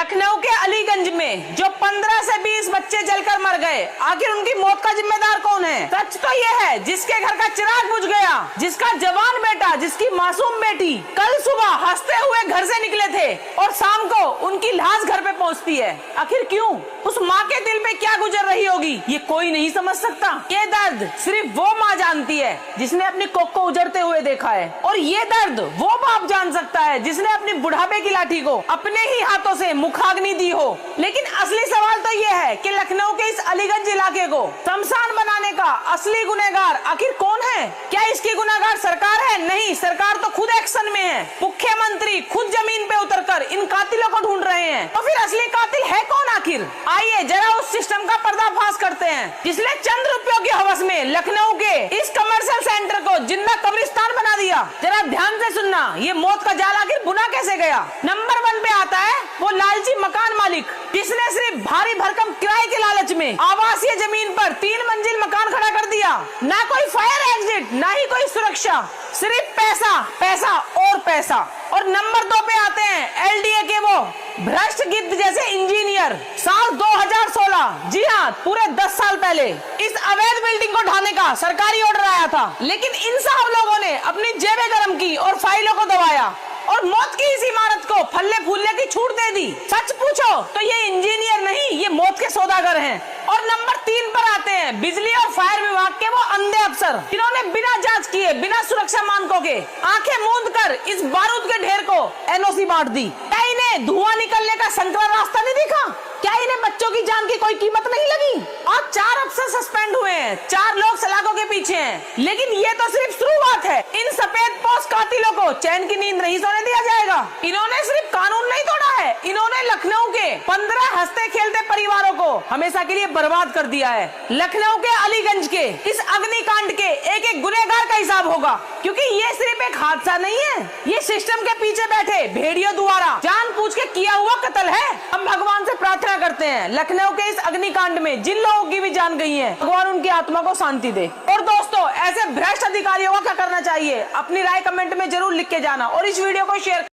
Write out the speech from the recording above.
लखनऊ के अलीगंज में जो 15 से 20 बच्चे जलकर मर गए, आखिर उनकी मौत का जिम्मेदार कौन है? सच तो ये है जिसके घर का चिराग बुझ गया, जिसका जवान बेटा, जिसकी मासूम बेटी कल सुबह हंसते हुए घर से निकले थे और शाम को उनकी लाश घर पे पहुंचती है। आखिर क्यों? उस माँ के दिल पे क्या गुजर रही होगी, ये कोई नहीं समझ सकता। ये दर्द सिर्फ वो माँ जानती है जिसने अपनी कोख को उजड़ते हुए देखा है, और ये दर्द वो बाप जान सकता है जिसने अपनी बुढ़ापे की लाठी को अपने ही हाथों से मुखाग्नि दी हो। लेकिन असली सवाल तो ये है कि लखनऊ के इस अलीगंज इलाके को शमशान बनाने का असली गुनहगार आखिर कौन है? क्या इसकी गुनहगार सरकार है? नहीं, सरकार तो खुद एक्शन में है। मुख्यमंत्री खुद जमीन पे उतरकर इन कातिलों को ढूंढ रहे हैं। तो फिर असली कातिल है कौन आखिर? आइए जरा उस सिस्टम का पर्दाफाश करते हैं जिसने चंद रुपयों की हवस में लखनऊ के इस कमर्शियल सेंटर को जिंदा कब्रिस्तान बना दिया। जरा ध्यान से सुनना, ये मौत का जाल आखिर बुना कैसे गया। नंबर 1 पे आता है वो लालची मकान मालिक जिसने सिर्फ भारी भरकम किराए के लालच में आवासीय जमीन पर 3 मंजिल मकान खड़ा कर दिया। ना कोई फायर एग्जिट, ना ही कोई सुरक्षा, सिर्फ पैसा, पैसा और पैसा। और नंबर 2 पे आते हैं एलडीए के वो भ्रष्ट गिद्ध जैसे इंजीनियर। साल 2016, जी हाँ, पूरे 10 साल पहले इस अवैध बिल्डिंग को ढाने का सरकारी ऑर्डर आया था, लेकिन इन सब लोगों ने अपनी जेबें गर्म की और फाइलों को दबाया और मौत की इस इमारत को फलने फूलने की छूट दे दी। सच पूछो तो ये इंजीनियर नहीं, ये मौत के सौदागर हैं। और नंबर 3 पर आते हैं बिजली और फायर विभाग के वो अंधे अफसर जिन्होंने बिना जांच किए, बिना सुरक्षा मानकों के आंखें मूंद कर इस बारूद के ढेर को एनओसी बांट दी। क्या इन्हें धुआं निकलने का संकरा रास्ता नहीं दिखा? क्या इन्हें बच्चों की जान की कोई कीमत नहीं लगी? और 4 अफसर सस्पेंड हुए हैं, 4 लोग सलाखों के पीछे हैं। लेकिन ये तो सिर्फ शुरुआत है। इन सफेद पोश कातिलों को चैन की नींद नहीं सोने दिया जाएगा। इन्होंने सिर्फ कानून नहीं तोड़ा है, इन्होंने लखनऊ के 15 हंसते खेलते परिवारों को हमेशा के लिए बर्बाद कर दिया है। लखनऊ के अलीगंज के इस अग्निकांड के एक एक गुनहगार का हिसाब होगा, क्योंकि ये सिर्फ एक हादसा नहीं है, ये सिस्टम के पीछे बैठे भेड़ियों द्वारा जानबूझ के किया हुआ कत्ल है। हम भगवान से प्रार्थना करते हैं लखनऊ के इस अग्निकांड में जिन लोगों की भी जान गई है, भगवान उनकी आत्मा को शांति दे। और दोस्तों, ऐसे भ्रष्ट अधिकारियों का क्या करना चाहिए, अपनी राय कमेंट में जरूर लिख के जाना और इस वीडियो को शेयर